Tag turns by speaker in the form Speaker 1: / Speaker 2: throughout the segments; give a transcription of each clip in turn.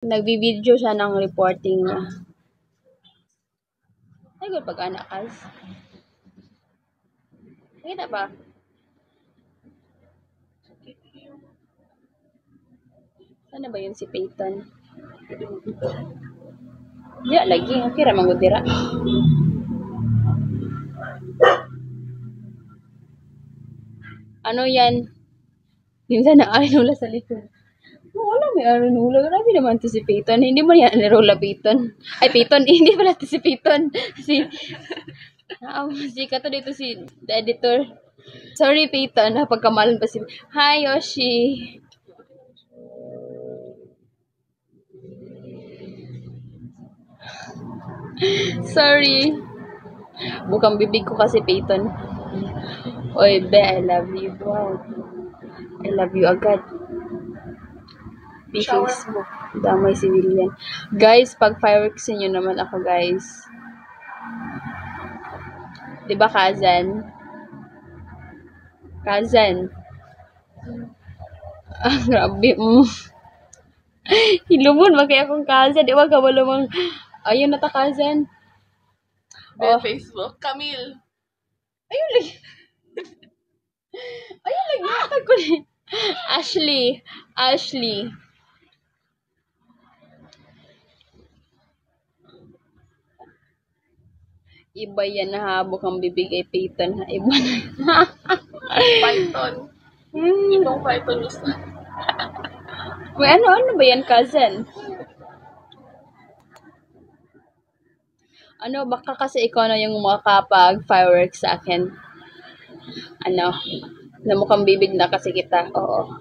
Speaker 1: Nagbibideo siya ng reporting niya. Ay, good pag-anak, Kaz. Nakita ba? Sana ba yun si Peyton? Diya, lagi. Okay, ramang gudira. Ano yan? Yung sana ay nula sa likod. Wala, may nula. Grabe naman to si Peyton. Hindi mo yan nirola Peyton. Ay, Peyton. Hindi pala to si Peyton. Si kato dito si the editor. Sorry, Peyton. Napagkamalan pa si... Hi, Yoshi. Sorry. Bukang bibig ko kasi, Peyton. Oy, be, I love you. Wow. I love you agad. Facebook. Damay civilian. Guys, pag fireworks nyo naman ako, guys. Diba, Kazan? Kazan. Ah, grabe. Hilumon, magkaya akong Kazan. Diba, kabalumang... Ayun na ta, Kazan.
Speaker 2: Facebook. Camille.
Speaker 1: Ayun lagi. Ayun lagi. Natag ko na. Ashley. Iba yan na habok ang bibig ay Peyton. Iba na.
Speaker 2: Python. Ibang Python gusto.
Speaker 1: May ano ba yan, Cousin? Ano, baka kasi ikaw na yung makapag fireworks sa akin. Ano, namukang bibig na kasi kita. Oo.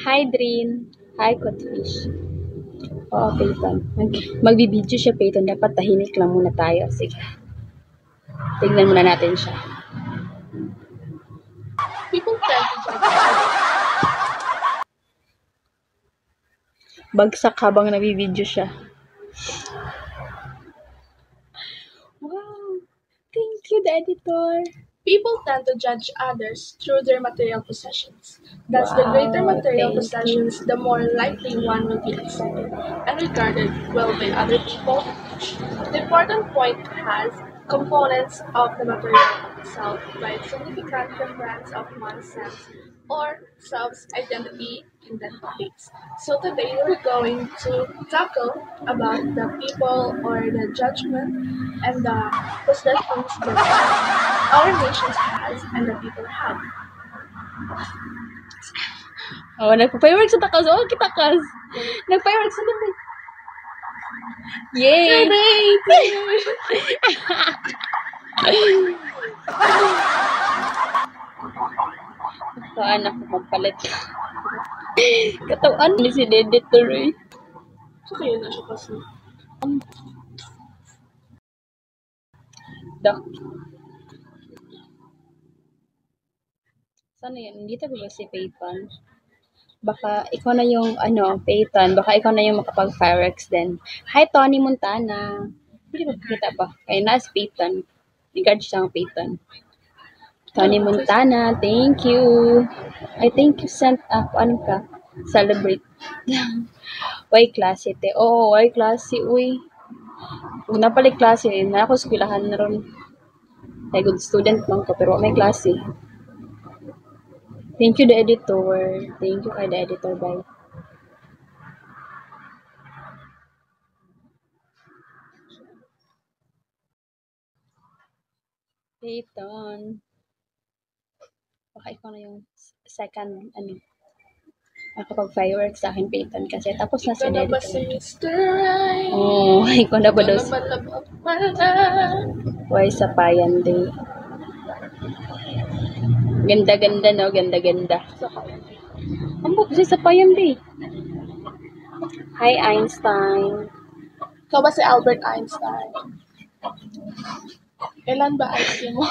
Speaker 1: Hi, Drin. Hi, Codfish. Oo, Peyton. Magbibideo siya, Peyton. Dapat tahimik lang muna tayo. Sige. Tignan muna natin siya.
Speaker 2: People tend to
Speaker 1: Bagsak habang nabibideo siya. Wow! Thank you, the editor.
Speaker 2: People tend to judge others through their material possessions. Thus, the greater material possessions, the more likely one will be accepted and regarded well by other people. The important point has components of the material itself by significant difference of one's sense or self-identity in that place. So today we're going to tackle about the people or the judgment and the possessions that our nations has and the people have.
Speaker 1: Oh, nagpa-fireworks sa takas. Oh, kita kas. Nag-fireworks sa takas. Yay! Katawan ako magpalit. Katawan ni si editor eh.
Speaker 2: So kaya na siya kasi.
Speaker 1: Dak. Sana yan? Hindi tabi ba si Peyton? Baka ikaw na yung, Peyton. Baka ikaw na yung makapag-fireworks din. Hi, Tony Montana. Hindi ba kita ba? Kaya na si Peyton. Regard siya ang Peyton. Tony Montana, thank you. I think you sent up, ka? Celebrate. Why klase, te? Oo, why klase, uy. Huwag na pala klase, na ako skwilahan na ron. Ay, good student lang ko, pero may klase. Thank you, the editor. Thank you kay the editor, bye. Peyton. Baka ikaw na yung second, nakapag-fireworks sa akin, Peyton. Kasi tapos na si
Speaker 2: Ikaw na ba
Speaker 1: editor.
Speaker 2: si Mr. Right?
Speaker 1: Oh, ikaw na ba daw
Speaker 2: Ikaw na ba
Speaker 1: Why Sapayan Day? Ganda-ganda, no? Ganda-ganda. Ang bukas sa Sapayan Day. Hi, Einstein.
Speaker 2: Ikaw ba si Albert Einstein? Kailan ba IC mo?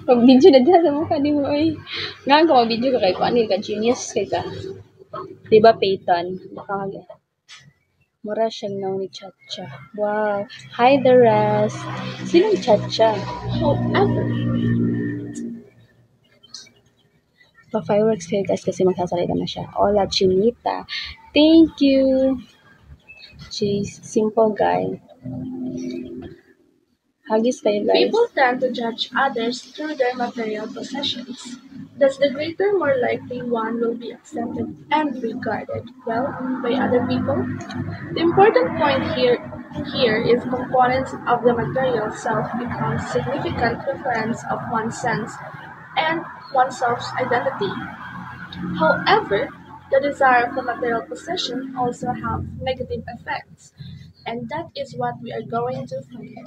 Speaker 1: Mag-video na dyan sa mukha ni mo, eh. Nga ka mag-video ka kay Pani, ka genius kay ka. Diba, Peyton? Baka mura siyang naw ni Chacha. Wow. Hi, the rest. Sinong Chacha?
Speaker 2: However,
Speaker 1: Pa-fireworks kayo guys kasi magsasalita na siya. Hola, Chinita. Thank you. She's simple guy. Huggies kayo guys.
Speaker 2: People tend to judge others through their material possessions. Thus, the greater, more likely one will be accepted and regarded well by other people. The important point here is components of the material self become significant reference of one's sense and oneself's identity. However, the desire for material possession also have negative effects, and that is what we are going to find.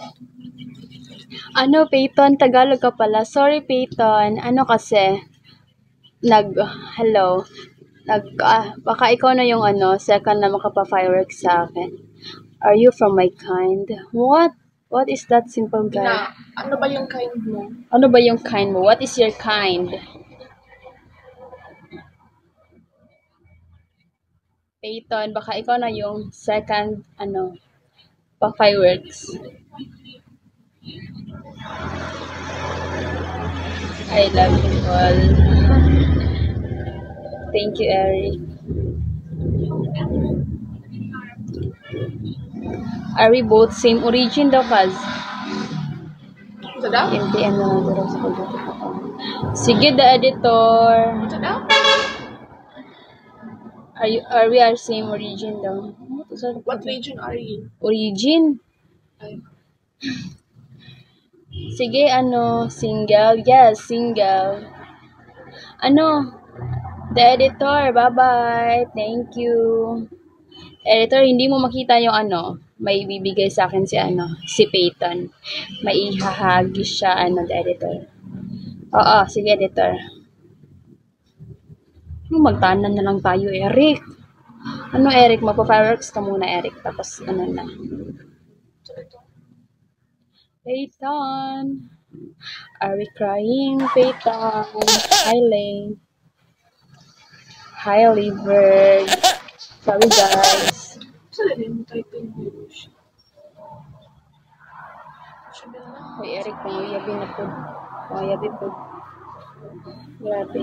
Speaker 1: Ano, Peyton? Tagalog ka pala. Sorry, Peyton. Ano kasi? Hello. Baka ikaw na yung second na makapa-fireworks sa akin. Are you from my kind? What? What is that simple guy?
Speaker 2: Ano ba yung kind mo?
Speaker 1: Ano ba yung kind mo? What is your kind? Peyton, baka ikaw na yung second, pa-fireworks. I love you all. Thank you, Eric. Are we both same origin daw, Kaz?
Speaker 2: Ito daw?
Speaker 1: MTM na lang daw sa pagdating ko. Sige, the editor.
Speaker 2: Ito daw?
Speaker 1: Are we same origin daw?
Speaker 2: What region are you?
Speaker 1: Origin?
Speaker 2: Ay.
Speaker 1: Sige, single? Yes, single. The editor, bye-bye. Thank you. Editor, hindi mo makita yung may bibigay sa akin si Peyton. May ihahagis siya, the editor. Oo, sige, editor. Magtanan na lang tayo, Eric. Eric? Magpa-fireworks ka muna, Eric. Tapos, na. Peyton. Are we crying, Peyton? Hi, Lane. Hi, Libert. Sorry, guys.
Speaker 2: Sorry, mo tayo English.
Speaker 1: Hoy, Eric, panguyabi na po. Panguyabi po. Grabe.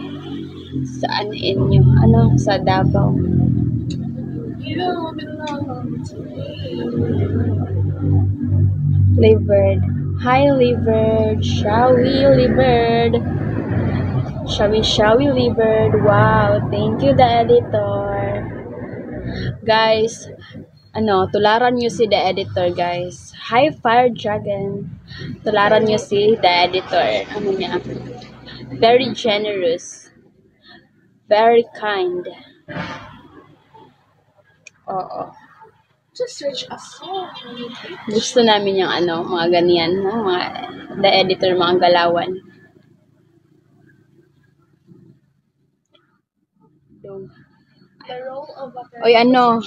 Speaker 1: Saan inyo? Sa Davao. Libert. Hi, Libert. Shall we, Libert? Shall we, Libert? Wow, thank you, the editor. Guys, tularan nyo si the editor, guys. Hi, Fire Dragon. Tularan nyo si the editor. Niya? Very generous. Very kind. Oo.
Speaker 2: Just search a song.
Speaker 1: Gusto namin yung mga ganyan, mga the editor, mga galawan.
Speaker 2: The role of a
Speaker 1: Oy, ano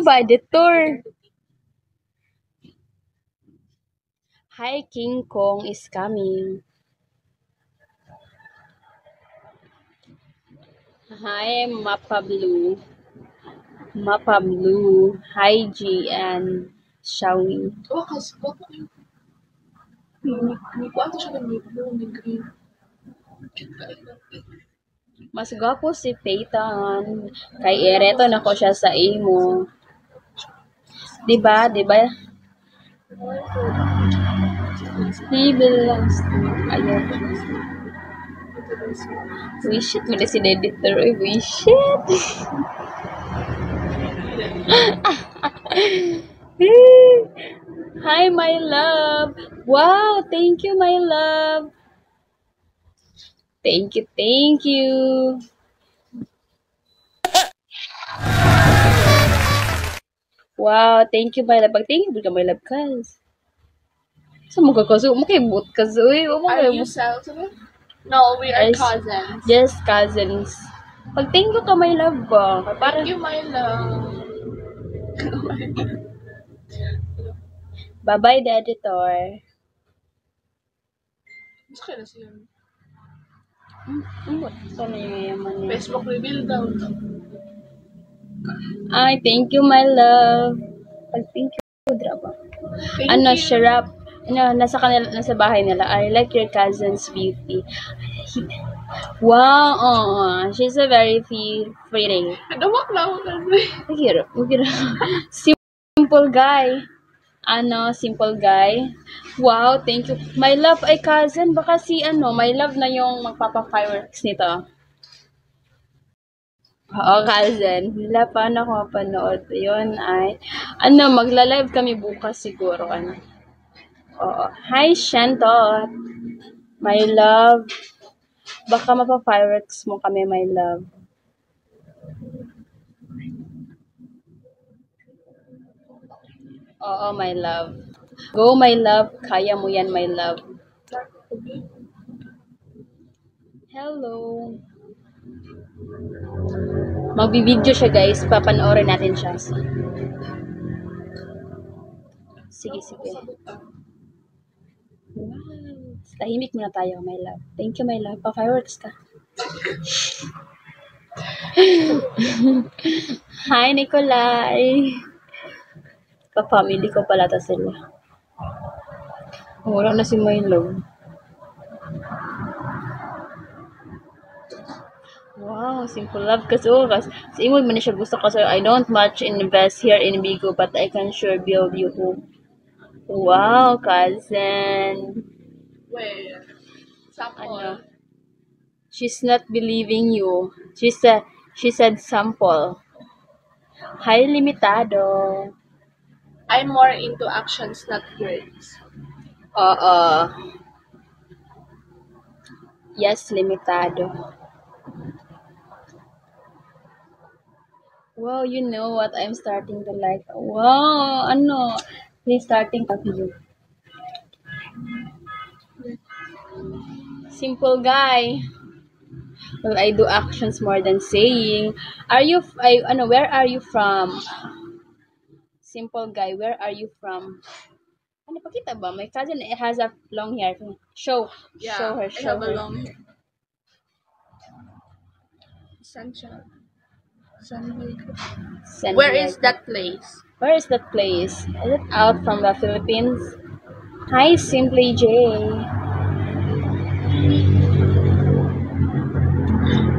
Speaker 1: ba, editor? Hi, King Kong is coming. Hi, Mapa Blue. Hi, G and Shawi.
Speaker 2: Oh, kasi guwapo kayo. Guwapo siya ng blue, may green.
Speaker 1: Mas gwapo si Peyton. Kay ereto na ko siya sa imo. Diba? He belongs to... Ayun. Wish it. Muna si editor. Wish it. Hi, my love. Wow, thank you, my love. Thank you. Wow, thank you, my love. Pag-thank you, my love, cuz. Sa mo kakaso? Makibot ka, Zoe.
Speaker 2: Are you celibate? No, we are cousins.
Speaker 1: Yes, cousins. Pag-thank you ka, my love ba?
Speaker 2: Thank you, my love.
Speaker 1: Bye-bye, the editor.
Speaker 2: Mas kaya na siya.
Speaker 1: Sana yung yaman niya.
Speaker 2: Facebook reveal daw.
Speaker 1: Ay, thank you, my love. Pag-thank you, drama. Ano, Sharap. nasa bahay nila. I like your cousin's beauty. Wow, she's a very pretty.
Speaker 2: Dumok na ako kasi.
Speaker 1: Mahirap. Simple guy. Simple guy. Wow, thank you. My love ay cousin, baka my love na yung magpapa-fireworks nito. Oo, cousin. Wala pa ako mapanood. Yun ay, magla-live kami bukas siguro, Oo. Hi, Shantot. My love. Baka mapa-fireworks mo kami, my love. Oo, my love. Go, my love. Kaya mo yan, my love. Hello. Magbibideo siya, guys. Papanoorin natin siya. Sige. Wow. Tahimik muna tayo, my love. Thank you, my love. Pa-fireworks ka. Hi, Nikolai. Ka-family ko pala ta sila. Wala na si my love. Wow, simple love kasukas. Sa imo man siya gusto kasi I don't much invest here in Bigo but I can sure build you home. Wow, cousin.
Speaker 2: Wait. Sample.
Speaker 1: She's not believing you. She said sample. Hi, limitado.
Speaker 2: I'm more into actions, not words.
Speaker 1: Yes, limitado. Wow, you know what I'm starting to like. Wow, he's starting to you. Simple guy. Well, I do actions more than saying. Where are you from? Simple guy, where are you from? Pakita ba? My cousin has a long hair. Show her.
Speaker 2: I have a long hair. Essential. Where is that place?
Speaker 1: Where is that place? Is it out from the Philippines? Hi, Simply J.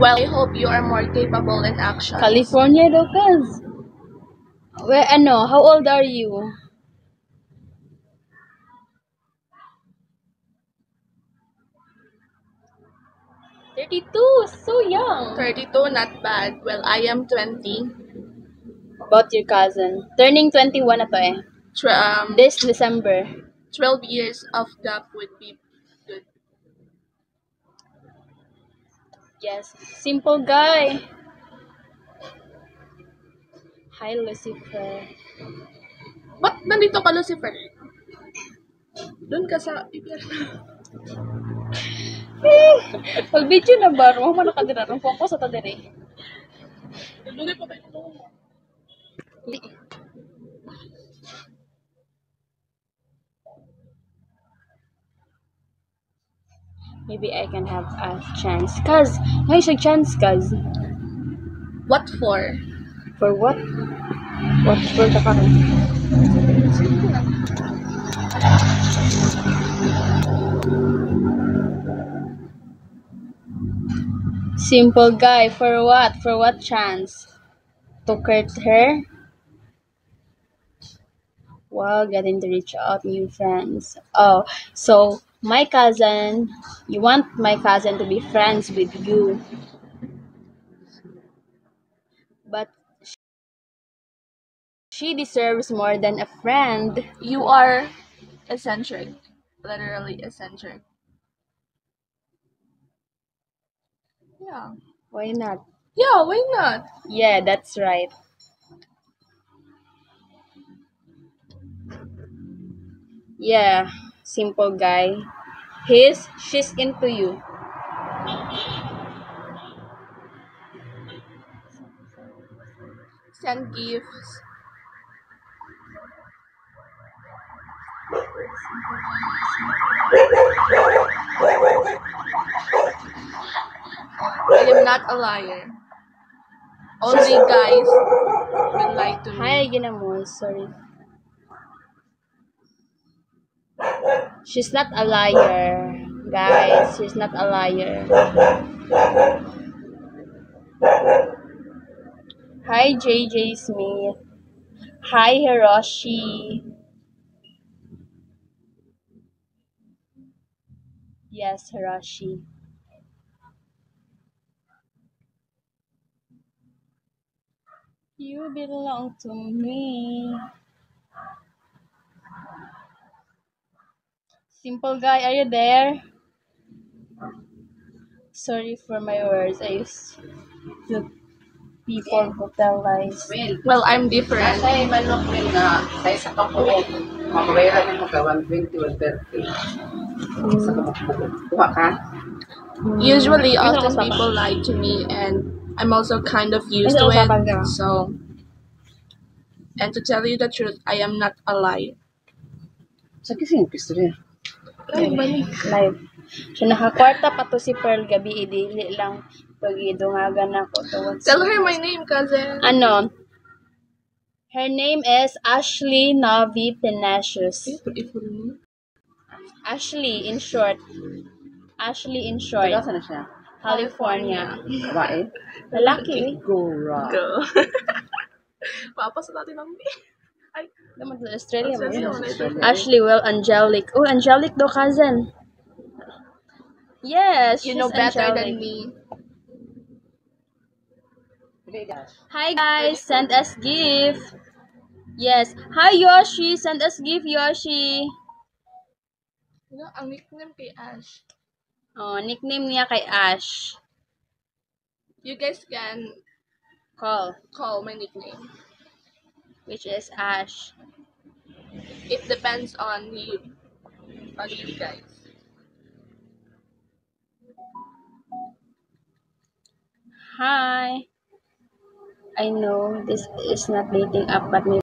Speaker 2: Well, I hope you are more capable in action.
Speaker 1: California daw, cuz. How old are you? So young.
Speaker 2: 32, not bad. Well, I am 20.
Speaker 1: About your cousin. Turning 21 na to eh. This December.
Speaker 2: 12 years of gap would be good.
Speaker 1: Yes. Simple guy. Hi, Lucifer.
Speaker 2: Ba't nandito ka, Lucifer? Doon ka sa...
Speaker 1: Pag-video na ba? Huwag mo nakadira. Focus sa tadiri.
Speaker 2: Doon pa kayo mo.
Speaker 1: Maybe I can have a chance. Cuz, may siya chance, cuz.
Speaker 2: What for?
Speaker 1: For what? What for the parang? Simple guy, for what? For what chance? To court her? Wow, getting to reach out new friends. Oh, so my cousin, you want my cousin to be friends with you. But she deserves more than a friend.
Speaker 2: You are eccentric. Literally eccentric. Yeah.
Speaker 1: Why not?
Speaker 2: Yeah, why not?
Speaker 1: Yeah, that's right. Yeah, simple guy. She's into you.
Speaker 2: Send gifts. I am not a liar. Only guys will lie to me.
Speaker 1: Hi, Ginamos. Sorry. She's not a liar. Guys, she's not a liar. Hi, JJ Smith. Hi, Hiroshi. Yes, Hiroshi. You belong to me. Simple guy, are you there? Sorry for my words. I used to people who tell lies.
Speaker 2: Well, I'm different.
Speaker 3: Nasa manok rin nga, sa isa ka po, mababayaran mo ka 120 or 30. Sa kamakbuko. Kuha ka?
Speaker 2: Usually, often people lie to me, and I'm also kind of used to it. So, and to tell you the truth, I am not a liar.
Speaker 3: Sa kising pistorya.
Speaker 1: Live. So, nakakwarta pa to si Pearl gabi, idili lang. Pag-idungagan ako towards.
Speaker 2: Tell her my name, cousin.
Speaker 1: Ano? Her name is Ashley Navi Tenacious. Ashley, in short. Ashley, in short.
Speaker 3: Taga na siya?
Speaker 1: California.
Speaker 3: Babae?
Speaker 1: Lalaki.
Speaker 3: Gora.
Speaker 2: Go. Papasa natin ang ay,
Speaker 1: Naman sa Australia mo.
Speaker 2: Australia.
Speaker 1: Ashley, well, angelic. Oh, angelic daw, cousin. Yes,
Speaker 2: You
Speaker 1: she's
Speaker 2: know better
Speaker 1: angelic.
Speaker 2: than me.
Speaker 1: Hi guys, send us gift. Yes. Hi Yoshi, send us gift, Yoshi.
Speaker 2: You know, ang nickname kay Ash.
Speaker 1: Oh, nickname niya kay Ash.
Speaker 2: You guys can
Speaker 1: Call,
Speaker 2: call my nickname.
Speaker 1: which is Ash.
Speaker 2: It depends on you. On you guys.
Speaker 1: Hi. I know this is not dating app, but